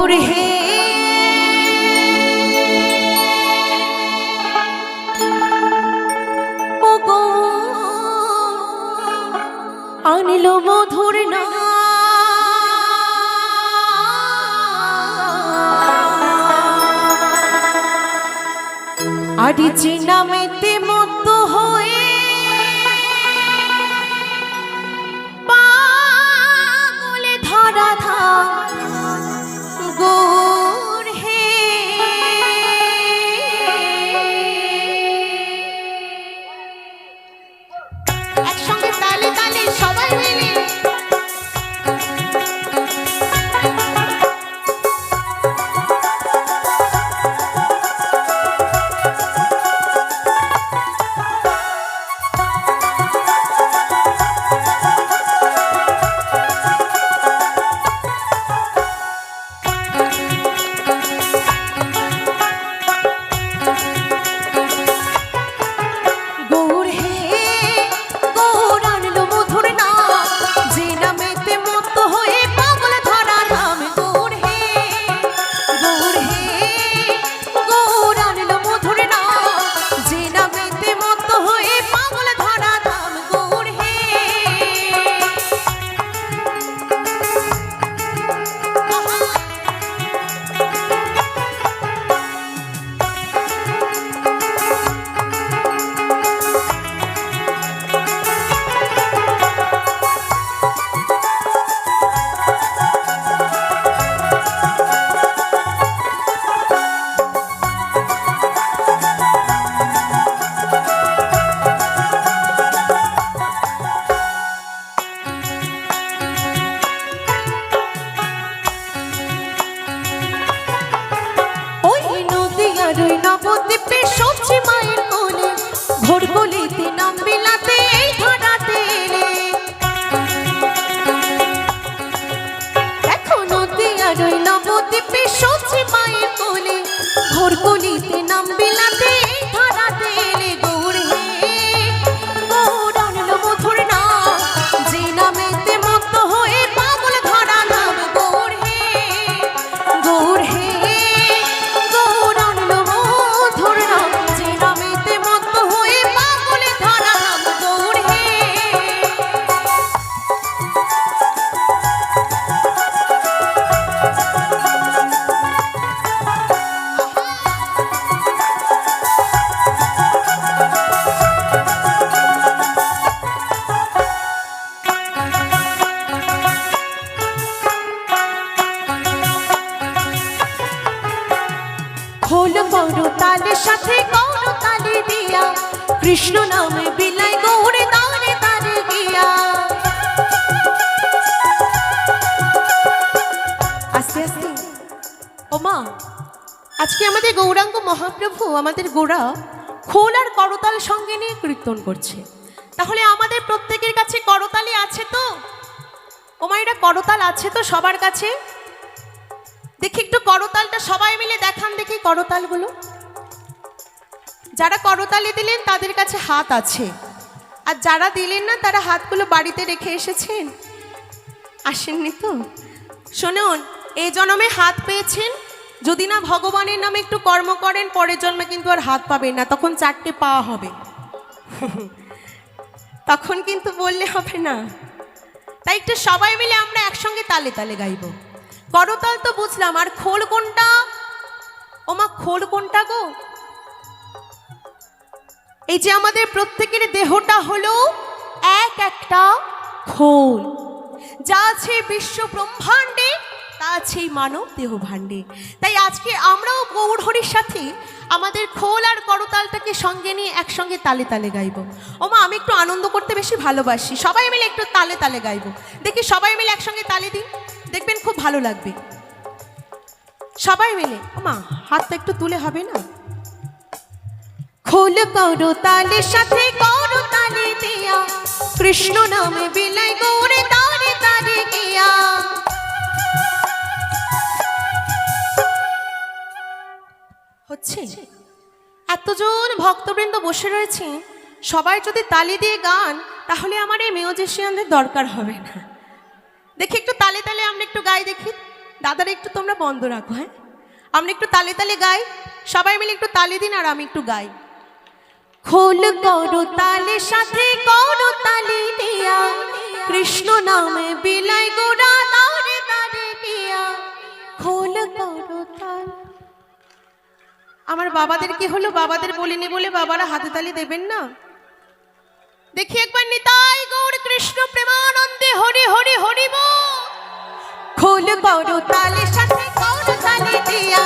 গৌর হে ও গো আনিল মধুর না আদি চিনামেতে মত হয়ে পাগলে ধরা ধা গৌর হে একসঙ্গে তালে তালে সবাই মিলে নবদ্বীপে সবজি মায়ের কোলে ভোর গলিতে নাম বিলাতে এই ধরাতে এলে দেখো নদী আর ওই নবদ্বীপে সবজি মায়ের কোলে ভোর গলিতে নাম বিলাতে এই ধরাতে এলে গৌর হে গৌর আনলো মধুর নাম যে নামেতে মত হয়ে পাগল ধরা নাম গৌর হে গৌর হে করতালের সাথে করতালি দিয়া কৃষ্ণ নামে বিলাই গৌরে তারে তারে গিয়া আস্তে আস্তে ও মা আজকে আমাদের গৌরাঙ্গ মহাপ্রভু আমাদের গোড়া খোল আর করতাল সঙ্গে নিয়ে কীর্তন করছে তাহলে আমাদের প্রত্যেকের কাছে করতালি আছে তো ও মা এটা করতাল আছে তো সবার কাছে দেখি একটু করতালটা সবাই মিলে দেখান দেখি করতালগুলো যারা করতালি দিলেন তাদের কাছে হাত আছে আর যারা দিলেন না তারা হাতগুলো বাড়িতে রেখে এসেছেন আসেননি তো শুনুন এই জন্মে হাত পেয়েছেন যদি না ভগবানের নামে একটু কর্ম করেন পরের জন্মে কিন্তু আর হাত পাবেন না তখন 4টে পা হবে তখন কিন্তু বললে হবে না তাই একটু সবাই মিলে আমরা একসঙ্গে তালে তালে গাইব করতাল তো বুঝলাম আর খোল কোনটা ও মা খোল কোনটা গো এই যে আমাদের প্রত্যেকের দেহটা হলো এক একটা খোল যা আছে বিশ্ব ব্রহ্মাণ্ডে তা আছে মানব দেহ ভাণ্ডে তাই আজকে আমরাও গৌর হরির সাথে আমাদের খোল আর করতালটাকে সঙ্গে নিয়ে একসঙ্গে তালে তালে গাইব ও মা আমি একটু আনন্দ করতে বেশি ভালোবাসি সবাই মিলে একটু তালে তালে গাইব দেখি সবাই মিলে একসঙ্গে তালে দিই দেখবেন খুব ভালো লাগবে সবাই মিলে মা হাতটা একটু তুলে হবে না খোল করতালের সাথে করতালি দিয়া কৃষ্ণ নামে বিলাই গৌরে তারে তারে গিয়া হচ্ছে এতজন ভক্তবৃন্দ বসে রয়েছে সবাই যদি তালি দিয়ে গান তাহলে আমার এই মিউজিশিয়ানদের দরকার হবে না। দেখি একটু তালে তালে আমরা একটু গাই দেখি। দাদারা একটু তোমরা বন্ধ রাখো, হ্যাঁ আমরা একটু তালে তালে গাই, সবাই মিলে একটু তালি দিন আর আমি একটু গাই। খোল করো তালে সাথে করো তালি দিয়া, কৃষ্ণ নামে বিলাই গোড়া দাঁড়ে দাঁড়ে গিয়া। খোল করো তাল। আমার বাবাদের কি হলো? বাবাদের বলিনি বলে বাবারা হাতে তালি দেবেন না? দেখি একবার নিতাই গৌর কৃষ্ণ প্রেমানন্দে হরি হরি হরি বল। খোল করো তালে সাথে করো তালি দিয়া,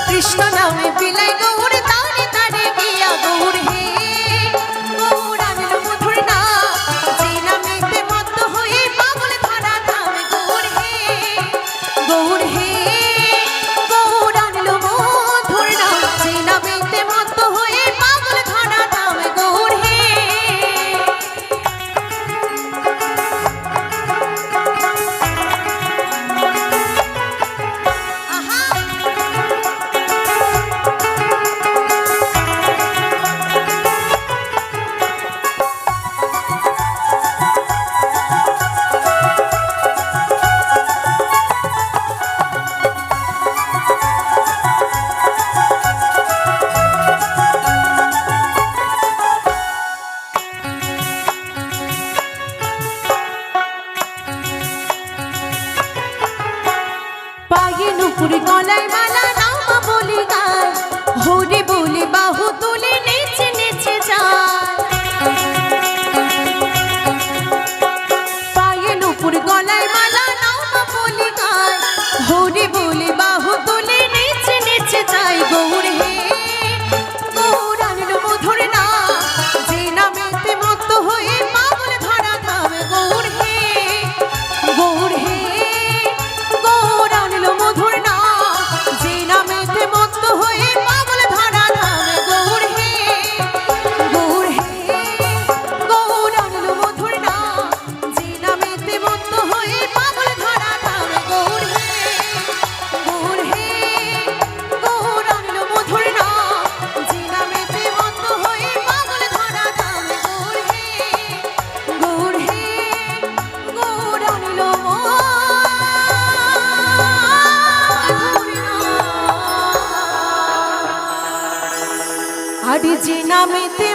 কৃষ্ণ নামে বিলাই গৌর দাঁড়ে দাঁড়ে গিয়া। গৌর হে গৌর আনলো মধুর নাম, যে নামেতে মত্ত হয়ে পাগল ধরা ধাম। গৌর হে গৌর হে গৌর আনলো মধুর নাম, যে নামেতে মত্ত হয়ে পাগল ধরা ধাম। গৌর হে গলায় মালা নাম বলি গায়, হরি বলে বাহু তুলে নেচে নেচে যায়। পায়ে নুপুর গলায় মালা নাম বলি গায়, হরি বলে বাহু তুলে নেচে নেচে যায়। গৌর হে গৌর আনলো মধুর নাম, যে নামেতে মত্ত হয়ে পাগল ধরা ধাম। গৌর হে গৌর হে গৌর আনলো মধুর নাম, যে নামেতে মত্ত হয়ে পাগল ধরা ধাম। গৌর হে গৌর হে গৌর আনলো মধুর নাম, যে নামেতে মত্ত হয়ে পাগল ধরা ধাম। গৌর হে গৌর হে গৌর আনলো মধুর নাম, যে নামেতে মত্ত হয়ে পাগল ধরা ধাম। গৌর হে গৌর হে গৌর আনলো আর যে নামেতে